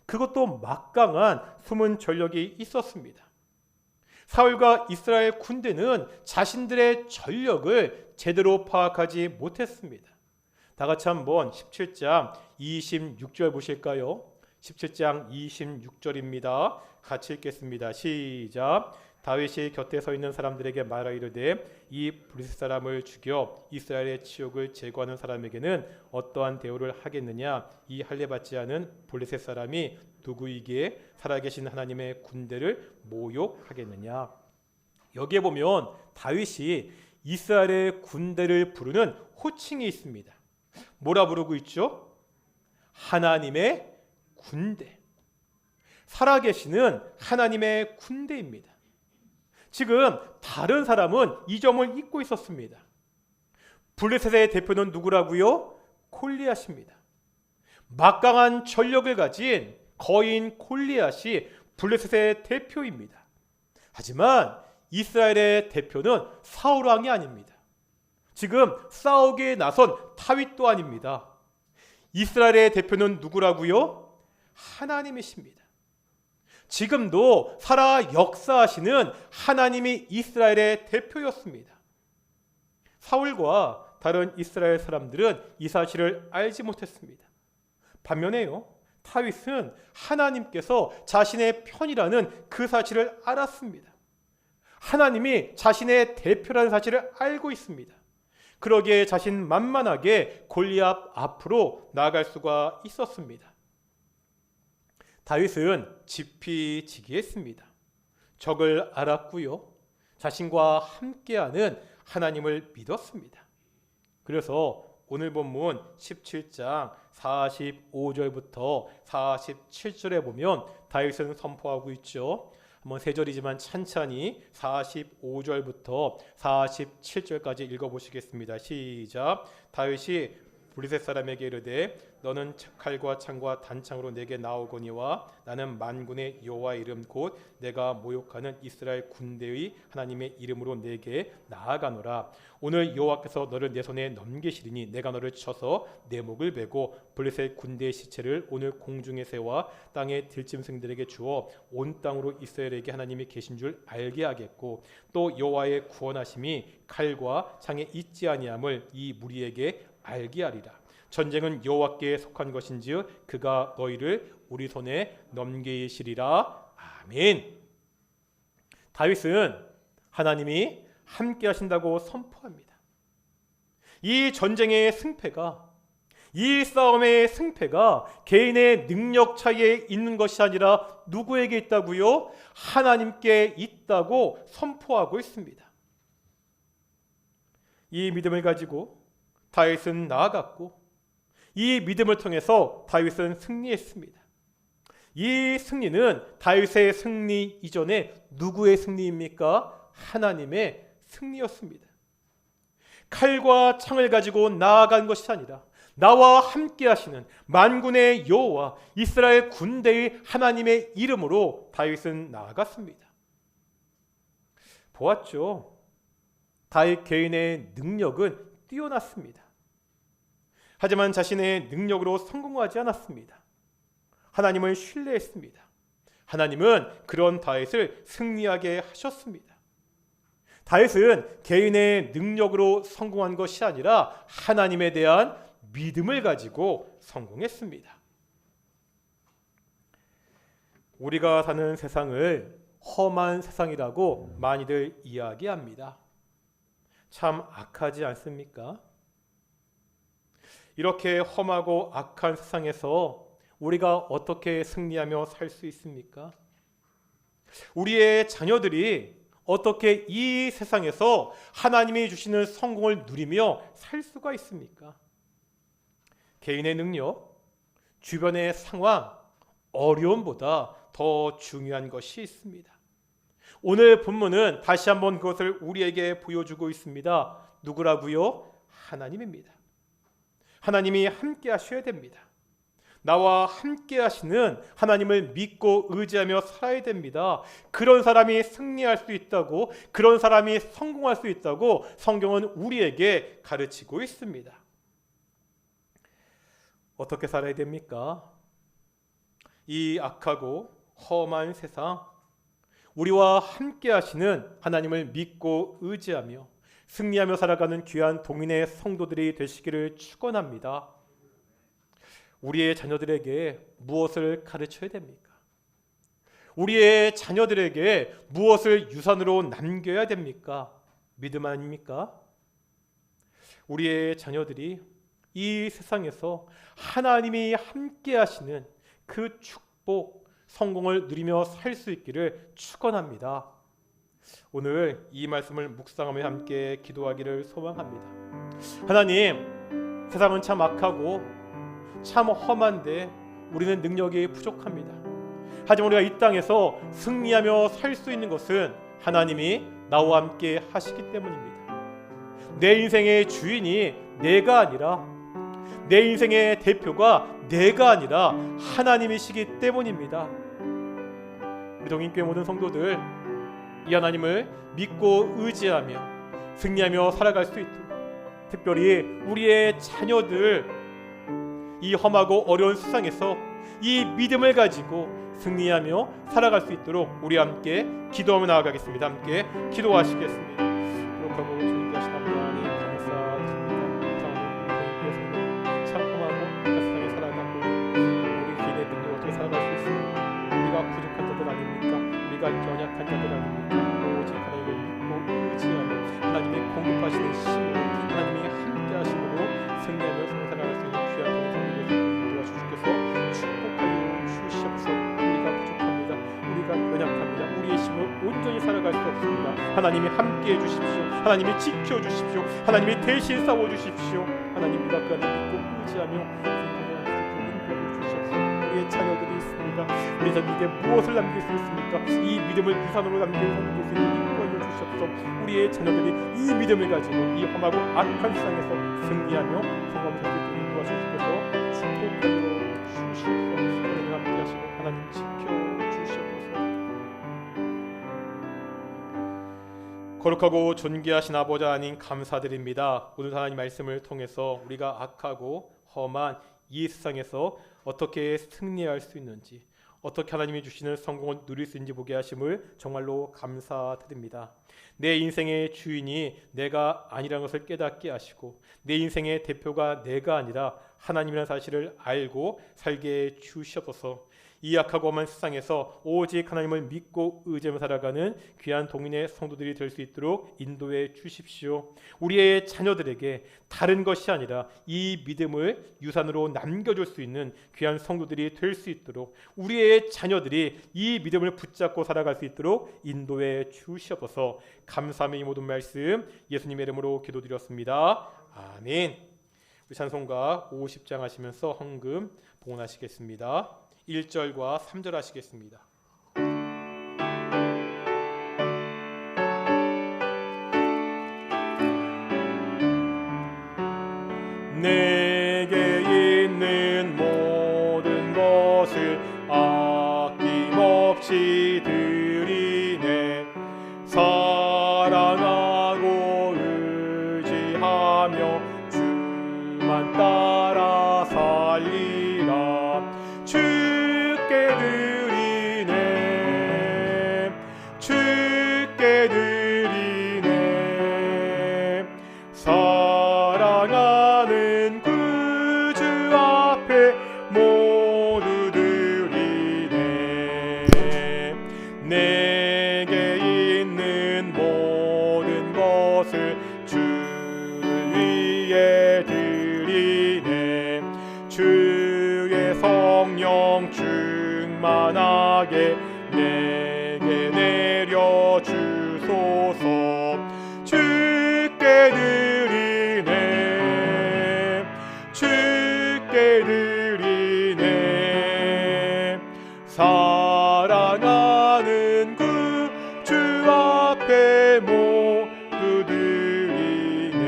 그것도 막강한 숨은 전력이 있었습니다. 사울과 이스라엘 군대는 자신들의 전력을 제대로 파악하지 못했습니다. 다 같이 한번 17장 26절 보실까요? 17장 26절입니다. 같이 읽겠습니다. 시작. 다윗이 곁에 서 있는 사람들에게 말하 이르되 이 블레셋 사람을 죽여 이스라엘의 치욕을 제거하는 사람에게는 어떠한 대우를 하겠느냐? 이 할례 받지 않은 블레셋 사람이 누구이기에 살아계신 하나님의 군대를 모욕하겠느냐? 여기에 보면 다윗이 이스라엘의 군대를 부르는 호칭이 있습니다. 뭐라 부르고 있죠? 하나님의 군대. 살아계시는 하나님의 군대입니다. 지금 다른 사람은 이 점을 잊고 있었습니다. 블레셋의 대표는 누구라고요? 골리앗입니다. 막강한 전력을 가진 거인 골리앗이 블레셋의 대표입니다. 하지만 이스라엘의 대표는 사울 왕이 아닙니다. 지금 싸우기에 나선 다윗도 아닙니다. 이스라엘의 대표는 누구라고요? 하나님이십니다. 지금도 살아 역사하시는 하나님이 이스라엘의 대표였습니다. 사울과 다른 이스라엘 사람들은 이 사실을 알지 못했습니다. 반면에요, 다윗은 하나님께서 자신의 편이라는 그 사실을 알았습니다. 하나님이 자신의 대표라는 사실을 알고 있습니다. 그러기에 자신만만하게 골리앗 앞으로 나아갈 수가 있었습니다. 다윗은 지피지기했습니다. 적을 알았고요, 자신과 함께하는 하나님을 믿었습니다. 그래서 오늘 본문 17장 45절부터 47절에 보면 다윗은 선포하고 있죠. 한번 세 절이지만 찬찬히 45절부터 47절까지 읽어보시겠습니다. 시작. 다윗이 블레셋 사람에게 이르되 너는 칼과 창과 단창으로 내게 나오거니와 나는 만군의 여호와 이름 곧 내가 모욕하는 이스라엘 군대의 하나님의 이름으로 내게 나아가노라. 오늘 여호와께서 너를 내 손에 넘기시리니 내가 너를 쳐서 내 목을 베고 블레셋 군대의 시체를 오늘 공중에 세워 땅의 들짐승들에게 주어 온 땅으로 이스라엘에게 하나님이 계신 줄 알게 하겠고 또 여호와의 구원하심이 칼과 창에 있지 아니함을 이 무리에게 알게 하리라. 전쟁은 여호와께 속한 것인지요 그가 너희를 우리 손에 넘기시리라. 아멘. 다윗은 하나님이 함께 하신다고 선포합니다. 이 전쟁의 승패가, 이 싸움의 승패가 개인의 능력 차이에 있는 것이 아니라 누구에게 있다고요? 하나님께 있다고 선포하고 있습니다. 이 믿음을 가지고 다윗은 나아갔고 이 믿음을 통해서 다윗은 승리했습니다. 이 승리는 다윗의 승리 이전에 누구의 승리입니까? 하나님의 승리였습니다. 칼과 창을 가지고 나아간 것이 아니라 나와 함께 하시는 만군의 여호와 이스라엘 군대의 하나님의 이름으로 다윗은 나아갔습니다. 보았죠? 다윗 개인의 능력은 뛰어났습니다. 하지만 자신의 능력으로 성공하지 않았습니다. 하나님을 신뢰했습니다. 하나님은 그런 다윗을 승리하게 하셨습니다. 다윗은 개인의 능력으로 성공한 것이 아니라 하나님에 대한 믿음을 가지고 성공했습니다. 우리가 사는 세상을 험한 세상이라고 많이들 이야기합니다. 참 악하지 않습니까? 이렇게 험하고 악한 세상에서 우리가 어떻게 승리하며 살 수 있습니까? 우리의 자녀들이 어떻게 이 세상에서 하나님이 주시는 성공을 누리며 살 수가 있습니까? 개인의 능력, 주변의 상황, 어려움보다 더 중요한 것이 있습니다. 오늘 본문은 다시 한번 그것을 우리에게 보여주고 있습니다. 누구라고요? 하나님입니다. 하나님이 함께 하셔야 됩니다. 나와 함께 하시는 하나님을 믿고 의지하며 살아야 됩니다. 그런 사람이 승리할 수 있다고, 그런 사람이 성공할 수 있다고 성경은 우리에게 가르치고 있습니다. 어떻게 살아야 됩니까? 이 악하고 험한 세상, 우리와 함께 하시는 하나님을 믿고 의지하며 승리하며 살아가는 귀한 동인의 성도들이 되시기를 축원합니다. 우리의 자녀들에게 무엇을 가르쳐야 됩니까? 우리의 자녀들에게 무엇을 유산으로 남겨야 됩니까? 믿음 아닙니까? 우리의 자녀들이 이 세상에서 하나님이 함께 하시는 그 축복, 성공을 누리며 살 수 있기를 축원합니다. 오늘 이 말씀을 묵상하며 함께 기도하기를 소망합니다. 하나님, 세상은 참 악하고 참 험한데 우리는 능력이 부족합니다. 하지만 우리가 이 땅에서 승리하며 살 수 있는 것은 하나님이 나와 함께 하시기 때문입니다. 내 인생의 주인이 내가 아니라, 내 인생의 대표가 내가 아니라 하나님이시기 때문입니다. 우리 동인교회 모든 성도들, 이 하나님을 믿고 의지하며 승리하며 살아갈 수 있도록, 특별히 우리의 자녀들 이 험하고 어려운 세상에서 이 믿음을 가지고 승리하며 살아갈 수 있도록 우리 함께 기도하며 나아가겠습니다. 함께 기도하시겠습니다. 그렇다고 주님께 하신 하나님 감사드립니다. 참 험하고 그 세상에 살아가고 우리 개인의 능력 어떻게 살아갈 수 있습니까? 우리가 부족한 자들 아닙니까? 우리가 연약한 자들 아닙니까? 오직 하나님을 믿고 의지하며 하나님의 공급하시는 힘으로, 하나님이 함께 하심으로 승리하며 살아갈 수 있는 귀한 우리가 주께서 축복하여 주시옵소서. 우리가 부족합니다. 우리가 연약합니다. 우리의 힘으로 온전히 살아갈 수 없습니다. 하나님이 함께해 주십시오. 하나님이 지켜주십시오. 하나님이 대신 싸워주십시오. 하나님, 우리가 그 안에 믿고 의지하며 승리할 수 있는 은혜를 주시옵소서. 우리의 자녀들이 있습니다. 우리 우리의 자녀에게 무엇을 남길 수 있습니까? 이 믿음을 유산으로 남길 수 있는 힘을 주시옵소서. 우리의 자녀들이 이 믿음을 가지고 이 험하고 악한 세상에서 승리하며 성공할 수 있도록 인도하시옵소서. 축복하여 주시옵소서. 하나님 함께 하시고 하나님 지켜주시옵소서. 거룩하고 존귀하신 아버지 하나님 감사드립니다. 오늘 하나님 말씀을 통해서 우리가 악하고 험한 이 세상에서 어떻게 승리할 수 있는지, 어떻게 하나님이 주시는 성공을 누릴 수 있는지 보게 하심을 정말로 감사드립니다. 내 인생의 주인이 내가 아니라는 것을 깨닫게 하시고 내 인생의 대표가 내가 아니라 하나님이라는 사실을 알고 살게 주시옵소서. 이 악하고 험한 세상에서 오직 하나님을 믿고 의지하며 살아가는 귀한 동인의 성도들이 될 수 있도록 인도해 주십시오. 우리의 자녀들에게 다른 것이 아니라 이 믿음을 유산으로 남겨줄 수 있는 귀한 성도들이 될 수 있도록 우리의 자녀들이 이 믿음을 붙잡고 살아갈 수 있도록 인도해 주시옵소서. 감사함의 이 모든 말씀 예수님의 이름으로 기도드렸습니다. 아멘. 우리 찬송가 50장 하시면서 헌금 봉헌하시겠습니다. 1절과 3절 하시겠습니다. 내게 있는 모든 것을 아낌없이 드리네. 사랑하고 의지하며 주만 따라 살리라. 주께 드리네. 주께 드리네. 사랑하는 구주 앞에 모두 드리네. 내게 있는 모든 것을 주를 위해 드리네. 주의 성령 충만하게 내게 내려 주소서. 주께 드리네. 주께 드리네. 사랑하는 구주 앞에 모두 드리네.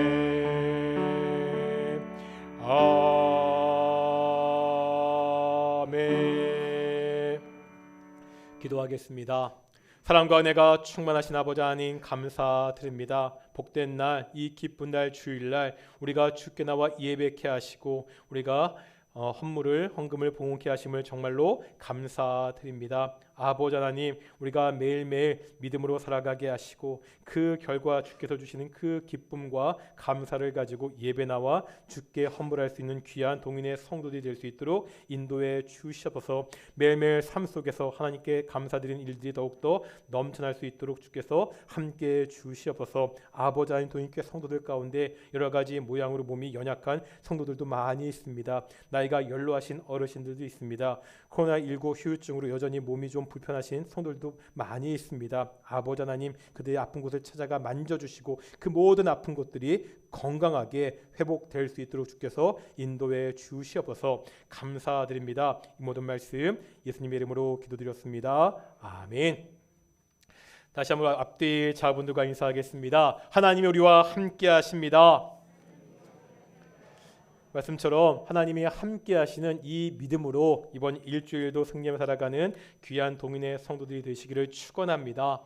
아멘. 기도하겠습니다. 사랑과 은혜가 충만하신 아버지 하나님 감사드립니다. 복된 날, 이 기쁜 날 주일날 우리가 주께 나와 예배케 하시고 우리가 헌금을 봉헌케 하심을 정말로 감사드립니다. 아버지 하나님, 우리가 매일매일 믿음으로 살아가게 하시고 그 결과 주께서 주시는 그 기쁨과 감사를 가지고 예배 나와 주께 헌물할 수 있는 귀한 동인의 성도들이 될 수 있도록 인도해 주시옵소서. 매일매일 삶 속에서 하나님께 감사드리는 일들이 더욱더 넘쳐날 수 있도록 주께서 함께 주시옵소서. 아버지 하나님, 동인께 성도들 가운데 여러 가지 모양으로 몸이 연약한 성도들도 많이 있습니다. 나이가 연로하신 어르신들도 있습니다. 코로나19 후유증으로 여전히 몸이 좀 불편하신 성도들도 많이 있습니다. 아버지 하나님, 그들의 아픈 곳을 찾아가 만져주시고 그 모든 아픈 곳들이 건강하게 회복될 수 있도록 주께서 인도해 주시옵소서. 감사드립니다. 이 모든 말씀 예수님의 이름으로 기도드렸습니다. 아멘. 다시 한번 앞뒤 자분들과 인사하겠습니다. 하나님이 우리와 함께 하십니다. 말씀처럼 하나님이 함께 하시는 이 믿음으로 이번 일주일도 승리하며 살아가는 귀한 동인의 성도들이 되시기를 축원합니다.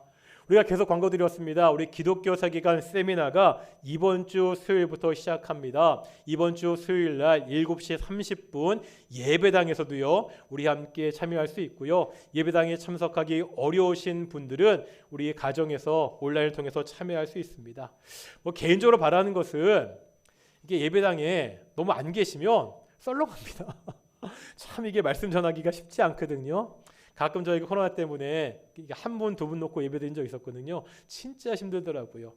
우리가 계속 광고 드렸습니다. 우리 기독교 세계관 세미나가 이번 주 수요일부터 시작합니다. 이번 주 수요일 날 7시 30분 예배당에서도요, 우리 함께 참여할 수 있고요. 예배당에 참석하기 어려우신 분들은 우리 가정에서 온라인을 통해서 참여할 수 있습니다. 개인적으로 바라는 것은 이게 예배당에 너무 안 계시면 썰렁합니다. 참 이게 말씀 전하기가 쉽지 않거든요. 가끔 저희가 코로나 때문에 한 분, 두 분 놓고 예배드린 적 있었거든요. 진짜 힘들더라고요.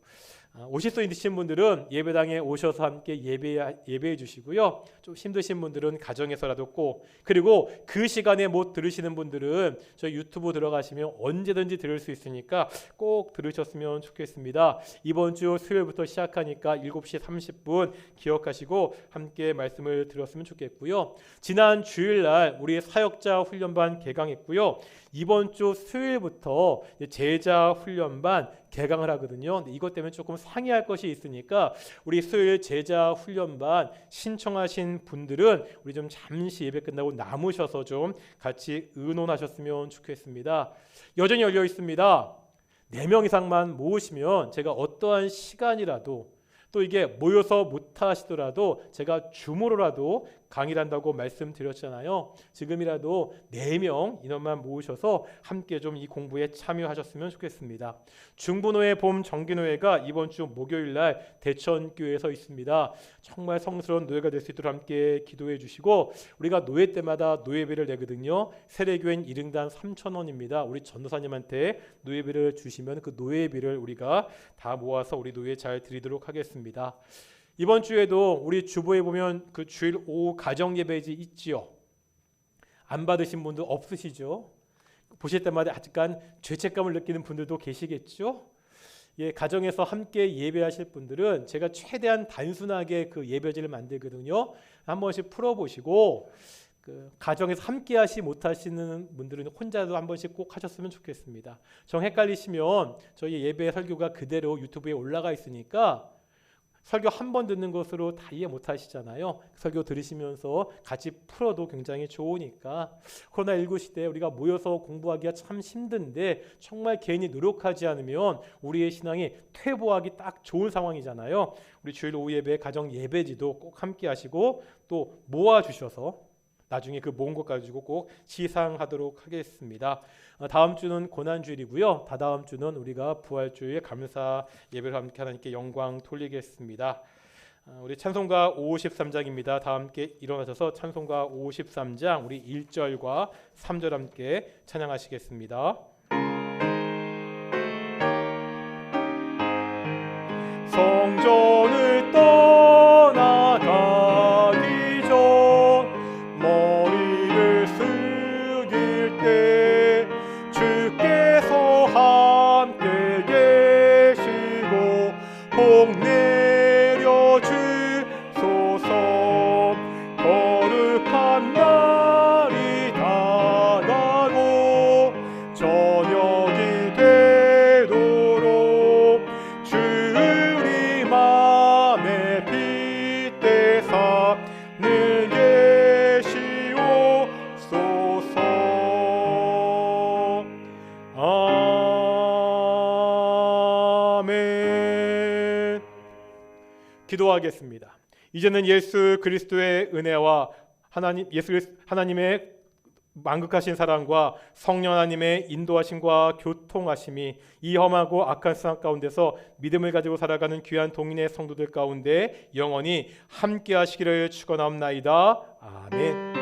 오실 수 있으신 분들은 예배당에 오셔서 함께 예배해 주시고요. 좀 힘드신 분들은 가정에서라도 꼭, 그리고 그 시간에 못 들으시는 분들은 저희 유튜브 들어가시면 언제든지 들을 수 있으니까 꼭 들으셨으면 좋겠습니다. 이번 주 수요일부터 시작하니까 7시 30분 기억하시고 함께 말씀을 들었으면 좋겠고요. 지난 주일날 우리 사역자 훈련반 개강했고요. 이번 주 수요일부터 제자 훈련반 개강을 하거든요. 근데 이것 때문에 조금 상의할 것이 있으니까 우리 수요일 제자 훈련반 신청하신 분들은 우리 좀 잠시 예배 끝나고 남으셔서 좀 같이 의논하셨으면 좋겠습니다. 여전히 열려 있습니다. 4명 이상만 모으시면 제가 어떠한 시간이라도, 또 이게 모여서 못하시더라도 제가 줌으로라도 강의를 한다고 말씀드렸잖아요. 지금이라도 4명 인원만 모으셔서 함께 좀 이 공부에 참여하셨으면 좋겠습니다. 중부노회 봄 정기노회가 이번 주 목요일날 대천교회에서 있습니다. 정말 성스러운 노예가 될 수 있도록 함께 기도해 주시고, 우리가 노예 때마다 노예비를 내거든요. 세례교인 1인당 3,000원입니다. 우리 전도사님한테 노예비를 주시면 그 노예비를 우리가 다 모아서 우리 노예 잘 드리도록 하겠습니다. 이번 주에도 우리 주보에 보면 그 주일 오후 가정 예배지 있지요. 안 받으신 분도 없으시죠? 보실 때마다 약간 죄책감을 느끼는 분들도 계시겠죠? 예, 가정에서 함께 예배하실 분들은 제가 최대한 단순하게 그 예배지를 만들거든요. 한 번씩 풀어보시고, 그 가정에서 함께 하시 못하시는 분들은 혼자도 한 번씩 꼭 하셨으면 좋겠습니다. 정 헷갈리시면 저희 예배 설교가 그대로 유튜브에 올라가 있으니까 설교 한 번 듣는 것으로 다 이해 못 하시잖아요. 설교 들으시면서 같이 풀어도 굉장히 좋으니까, 코로나19 시대에 우리가 모여서 공부하기가 참 힘든데 정말 개인이 노력하지 않으면 우리의 신앙이 퇴보하기 딱 좋은 상황이잖아요. 우리 주일 오후 예배, 가정 예배지도 꼭 함께 하시고 또 모아주셔서 나중에 그 모은 것 가지고 꼭 시상하도록 하겠습니다. 다음 주는 고난주일이고요. 다다음 주는 우리가 부활주일 감사 예배를 함께 하나님께 영광 돌리겠습니다. 우리 찬송가 53장입니다. 다 함께 일어나셔서 찬송가 53장 우리 1절과 3절 함께 찬양하시겠습니다. 성전을 떠나가기 전 머리를 숙일 때 주께서 함께 계시고 복 내려 주소서. 거룩한 날이 다가고 저녁이 되도록 주님 맘에 빗대사 늘 계시옵소서. 아멘. 기도하겠습니다. 이제는 예수 그리스도의 은혜와 하나님의 만극하신 사랑과 성령 하나님의 인도하심과 교통하심이 이 험하고 악한 세상 가운데서 믿음을 가지고 살아가는 귀한 동인의 성도들 가운데 영원히 함께 하시기를 축원하옵나이다. 아멘.